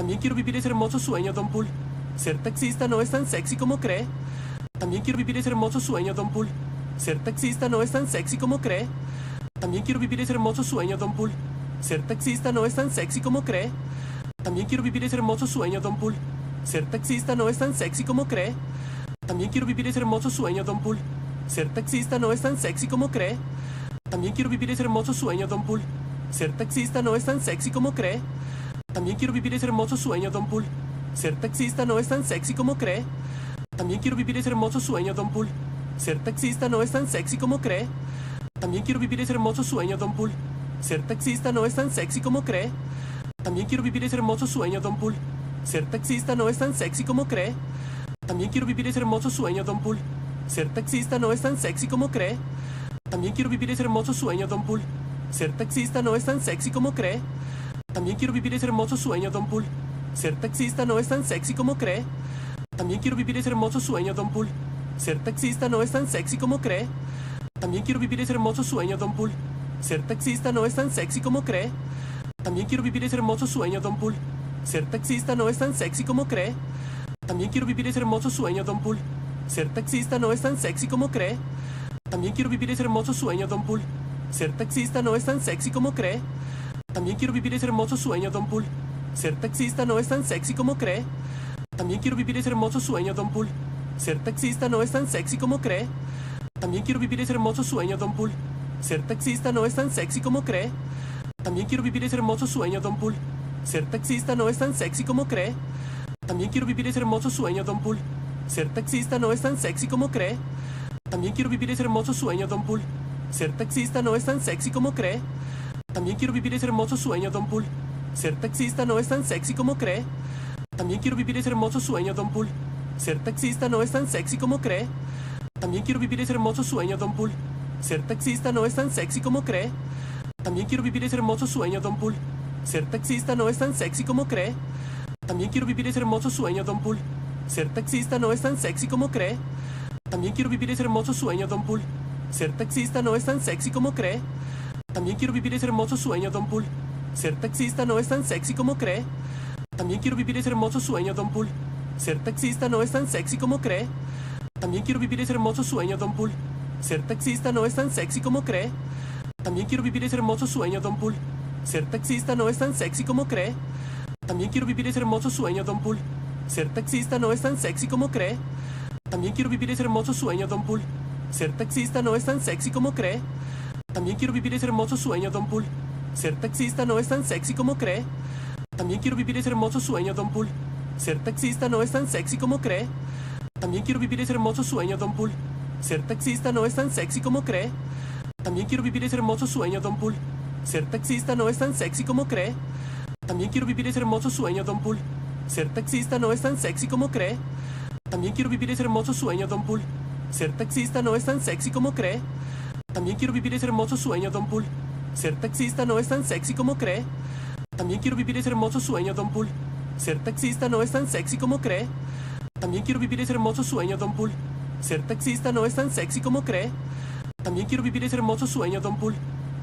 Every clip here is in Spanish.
También quiero vivir ese hermoso sueño, Don Pool. Ser taxista no es tan sexy como cree. También quiero vivir ese hermoso sueño, Don Pool. Ser taxista no es tan sexy como cree. También quiero vivir ese hermoso sueño, Don Pool. Ser taxista no es tan sexy como cree. También quiero vivir ese hermoso sueño, Don Pool. Ser taxista no es tan sexy como cree. También quiero vivir ese hermoso sueño, Don Pool. Ser taxista no es tan sexy como cree. También quiero vivir ese hermoso sueño, Don Pool. Ser taxista no es tan sexy como cree. También quiero vivir ese hermoso sueño, Don Pool. Ser taxista no es tan sexy como cree. También quiero vivir ese hermoso sueño, Don Pool. Ser taxista no es tan sexy como cree. También quiero vivir ese hermoso sueño, Don Pool. Ser taxista no es tan sexy como cree. También quiero vivir ese hermoso sueño, Don Pool. Ser taxista no es tan sexy como cree. También quiero vivir ese hermoso sueño, Don Pool. Ser taxista no es tan sexy como cree. También quiero vivir ese hermoso sueño, Don Pool. Ser taxista no es tan sexy como cree. También quiero vivir ese hermoso sueño, Don Pool. Ser taxista no es tan sexy como cree. También quiero vivir ese hermoso sueño, Don Pool. Ser taxista no es tan sexy como cree. También quiero vivir ese hermoso sueño, Don Pool. Ser taxista no es tan sexy como cree. También quiero vivir ese hermoso sueño, Don Pool. Ser taxista no es tan sexy como cree. También quiero vivir ese hermoso sueño, Don Pool. Ser taxista no es tan sexy como cree. También quiero vivir ese hermoso sueño, Don Pool. Ser taxista no es tan sexy como cree. También quiero vivir ese hermoso sueño, Don Pool. Ser taxista no es tan sexy como cree. También quiero vivir ese hermoso sueño, Don Pool. Ser taxista no es tan sexy como cree. También quiero vivir ese hermoso sueño, Don Pool. Ser taxista no es tan sexy como cree. También quiero vivir ese hermoso sueño, Don Pool. Ser taxista no es tan sexy como cree. También quiero vivir ese hermoso sueño, Don Pool. Ser taxista no es tan sexy como cree. También quiero vivir ese hermoso sueño, Don Pool. Ser taxista no es tan sexy como cree. También quiero vivir ese hermoso sueño, Don Pool. Ser taxista no es tan sexy como cree. También quiero vivir ese hermoso sueño, Don Pool. Ser taxista no es tan sexy como cree. También quiero vivir ese hermoso sueño, Don Pool. Ser taxista no es tan sexy como cree. También quiero vivir ese hermoso sueño, Don Pool. Ser taxista no es tan sexy como cree. También quiero vivir ese hermoso sueño, Don Pool. Ser taxista no es tan sexy como cree. También quiero vivir ese hermoso sueño, Don Pool. Ser taxista no es tan sexy como cree. También quiero vivir ese hermoso sueño, Don Pool. Ser taxista no es tan sexy como cree. También quiero vivir ese hermoso sueño, Don Pool. Ser taxista no es tan sexy como cree. También quiero vivir ese hermoso sueño, Don Pool. Ser taxista no es tan sexy como cree. También quiero vivir ese hermoso sueño, Don Pool. Ser taxista no es tan sexy como cree. También quiero vivir ese hermoso sueño, Don Pool. Ser taxista no es tan sexy como cree. También quiero vivir ese hermoso sueño, Don Pool. Ser taxista no es tan sexy como cree. También quiero vivir ese hermoso sueño, Don Pool. Ser taxista no es tan sexy como cree. También quiero vivir ese hermoso sueño, Don Pool. Ser taxista no es tan sexy como cree. También quiero vivir ese hermoso sueño, Don Pool. Ser taxista no es tan sexy como cree. También quiero vivir ese hermoso sueño, Don Pool. Ser taxista no es tan sexy como cree. También quiero vivir ese hermoso sueño, Don Pool. Ser taxista no es tan sexy como cree. También quiero vivir ese hermoso sueño, Don Pool. Ser taxista no es tan sexy como cree. También quiero vivir ese hermoso sueño, Don Pool. Ser taxista no es tan sexy como cree. También quiero vivir ese hermoso sueño, Don Pool. Ser taxista no es tan sexy como cree. También quiero vivir ese hermoso sueño, Don Pool. Ser taxista no es tan sexy como cree. También quiero vivir ese hermoso sueño, Don Pool. Ser taxista no es tan sexy como cree. También quiero vivir ese hermoso sueño, Don Pool. Ser taxista no es tan sexy como cree. También quiero vivir ese hermoso sueño, Don Pool.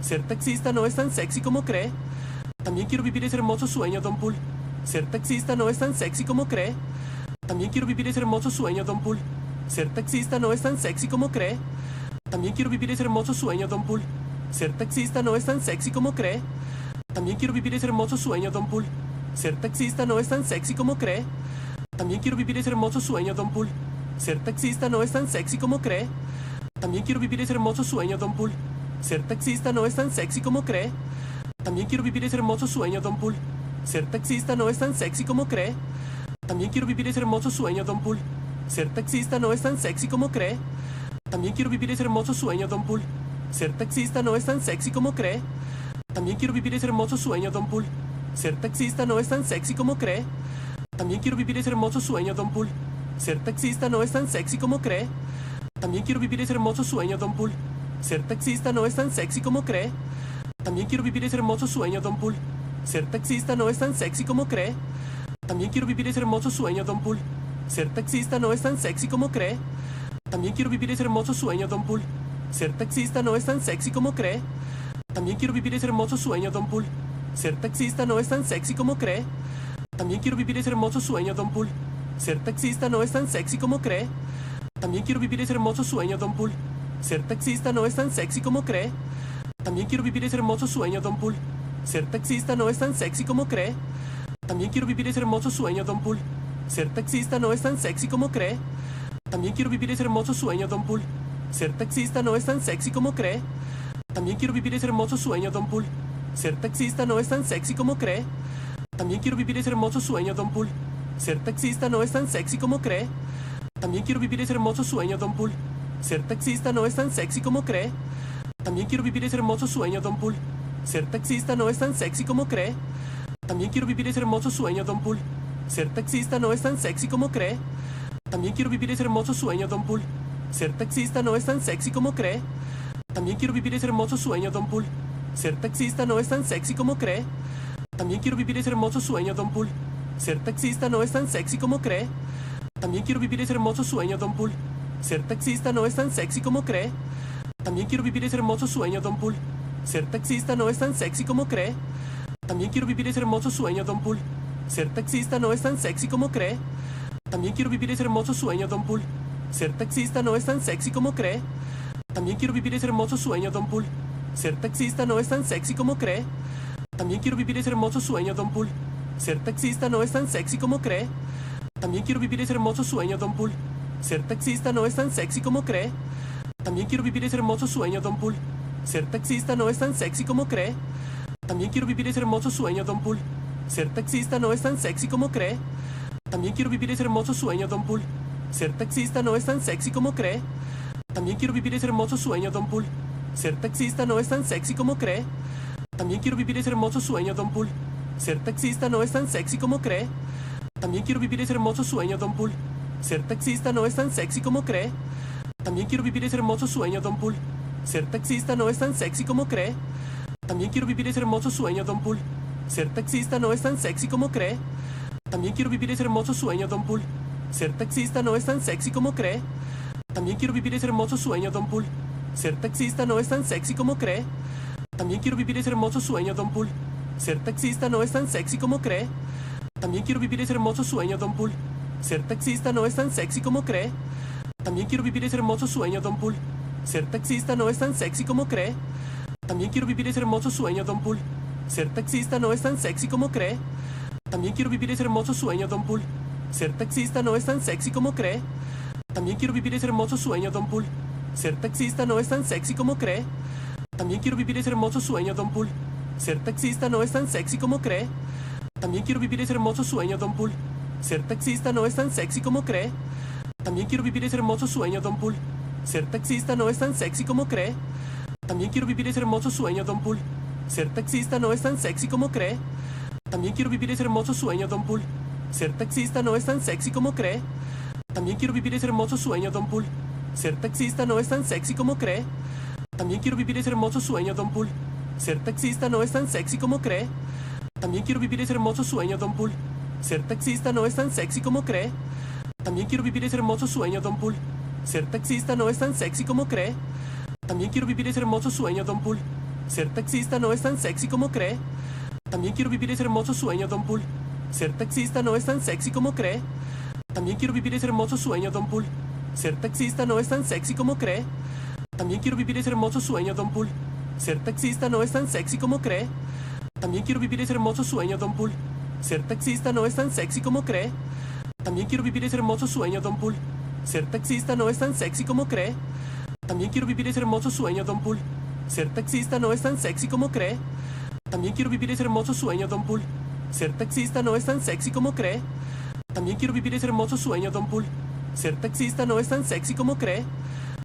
Ser taxista no es tan sexy como cree. También quiero vivir ese hermoso sueño, Don Pool. Ser taxista no es tan sexy como cree. También quiero vivir ese hermoso sueño, Don Pool. Ser taxista no es tan sexy como cree. También quiero vivir ese hermoso sueño, Don Pool. Ser taxista no es tan sexy como cree. También quiero vivir ese hermoso sueño, Don Pool. Ser taxista no es tan sexy como cree. También quiero vivir ese hermoso sueño, Don Pool. Ser taxista no es tan sexy como cree. También quiero vivir ese hermoso sueño, Don Pool. Ser taxista no es tan sexy como cree. También quiero vivir ese hermoso sueño, Don Pool. Ser taxista no es tan sexy como cree. También quiero vivir ese hermoso sueño, Don Pool. Ser taxista no es tan sexy como cree. También quiero vivir ese hermoso sueño, Don Pool. Ser taxista no es tan sexy como cree. También quiero vivir ese hermoso sueño, Don Pool. Ser taxista no es tan sexy como cree. También quiero vivir ese hermoso sueño, Don Pool. Ser taxista no es tan sexy como cree. También quiero vivir ese hermoso sueño, Don Pool. Ser taxista no es tan sexy como cree. También quiero vivir ese hermoso sueño, Don Pool. Ser taxista no es tan sexy como cree. También quiero vivir ese hermoso sueño, Don Pool. Ser taxista no es tan sexy como cree. También quiero vivir ese hermoso sueño, Don Pool. Ser taxista no es tan sexy como cree. También quiero vivir ese hermoso sueño, Don Pool. Ser taxista no es tan sexy como cree. También quiero vivir ese hermoso sueño, Don Pool. Ser taxista no es tan sexy como cree. También quiero vivir ese hermoso sueño, Don Pool. Ser taxista no es tan sexy como cree. También quiero vivir ese hermoso sueño, Don Pool. Ser taxista no es tan sexy como cree. También quiero vivir ese hermoso sueño, Don Pool. Ser taxista no es tan sexy como cree. También quiero vivir ese hermoso sueño, Don Pool. Ser taxista no es tan sexy como cree. También quiero vivir ese hermoso sueño, Don Pool. Ser taxista no es tan sexy como cree. También quiero vivir ese hermoso sueño, Don Pool. Ser taxista no es tan sexy como cree. También quiero vivir ese hermoso sueño, Don Pool. Ser taxista no es tan sexy como cree. También quiero vivir ese hermoso sueño, Don Pool. Ser taxista no es tan sexy como cree. También quiero vivir ese hermoso sueño, Don Pool. Ser taxista no es tan sexy como cree. También quiero vivir ese hermoso sueño, Don Pool. Ser taxista no es tan sexy como cree. También quiero vivir ese hermoso sueño, Don Pool. Ser taxista no es tan sexy como cree. También quiero vivir ese hermoso sueño, Don Pool. Ser taxista no es tan sexy como cree. También quiero vivir ese hermoso sueño, Don Pool. Ser taxista no es tan sexy como cree. También quiero vivir ese hermoso sueño, Don Pool. Ser taxista no es tan sexy como cree. También quiero vivir ese hermoso sueño, Don Pool. Ser taxista no es tan sexy como cree. También quiero vivir ese hermoso sueño, Don Pool. Ser taxista no es tan sexy como cree. También quiero vivir ese hermoso sueño, Don Pool. Ser taxista no es tan sexy como cree. También quiero vivir ese hermoso sueño, Don Pool. Ser taxista no es tan sexy como cree. También quiero vivir ese hermoso sueño, Don Pool. Ser taxista no es tan sexy como cree. También quiero vivir ese hermoso sueño, Don Pool. Ser taxista no es tan sexy como cree. También quiero vivir ese hermoso sueño, Don Pool. Ser taxista no es tan sexy como cree. También quiero vivir ese hermoso sueño, Don Pool. Ser taxista no es tan sexy como cree. También quiero vivir ese hermoso sueño, Don Pool. Ser taxista no es tan sexy como cree. También quiero vivir ese hermoso sueño, Don Pool. Ser taxista no es tan sexy como cree. También quiero vivir ese hermoso sueño, Don Pool. Ser taxista no es tan sexy como cree. También quiero vivir ese hermoso sueño, Don Pool. Ser taxista no es tan sexy como cree. También quiero vivir ese hermoso sueño, Don Pool. Ser taxista no es tan sexy como cree. También quiero vivir ese hermoso sueño, Don Pool. Ser taxista no es tan sexy como cree. También quiero vivir ese hermoso sueño, Don Pool. Ser taxista no es tan sexy como cree. También quiero vivir ese hermoso sueño, Don Pool. Ser taxista no es tan sexy como cree. También quiero vivir ese hermoso sueño, Don Pool. Ser taxista no es tan sexy como cree. También quiero vivir ese hermoso sueño, Don Pool. Ser taxista no es tan sexy como cree. También quiero vivir ese hermoso sueño, Don Pool. Ser taxista no es tan sexy como cree. También quiero vivir ese hermoso sueño, Don Pool. Ser taxista no es tan sexy como cree. También quiero vivir ese hermoso sueño, Don Pool. Ser taxista no es tan sexy como cree. También quiero vivir ese hermoso sueño, Don Pool. Ser taxista no es tan sexy como cree. También quiero vivir ese hermoso sueño, Don Pool. Ser taxista no es tan sexy como cree. También quiero vivir ese hermoso sueño, Don Pool. Ser taxista no es tan sexy como cree. También quiero vivir ese hermoso sueño, Don Pool. Ser taxista no es tan sexy como cree. También quiero vivir ese hermoso sueño, Don Pool. Ser taxista no es tan sexy como cree. También quiero vivir ese hermoso sueño, Don Pool. Ser taxista no es tan sexy como cree. También quiero vivir ese hermoso sueño, Don Pool. Ser taxista no es tan sexy como cree. También quiero vivir ese hermoso sueño, Don Pool. Ser taxista no es tan sexy como cree. También quiero vivir ese hermoso sueño, Don Pool. Ser taxista no es tan sexy como cree. También quiero vivir ese hermoso sueño, Don Pool. Ser taxista no es tan sexy como cree. También quiero vivir ese hermoso sueño, Don Pool. Ser taxista no es tan sexy como cree. También quiero vivir ese hermoso sueño, Don Pool. Ser taxista no es tan sexy como cree. También quiero vivir ese hermoso sueño, Don Pool. Ser taxista no es tan sexy como cree. También quiero vivir ese hermoso sueño, Don Pool. Ser taxista no es tan sexy como cree. También quiero vivir ese hermoso sueño, Don Pool. Ser taxista no es tan sexy como cree. También quiero vivir ese hermoso sueño, Don Pool. Ser taxista no es tan sexy como cree.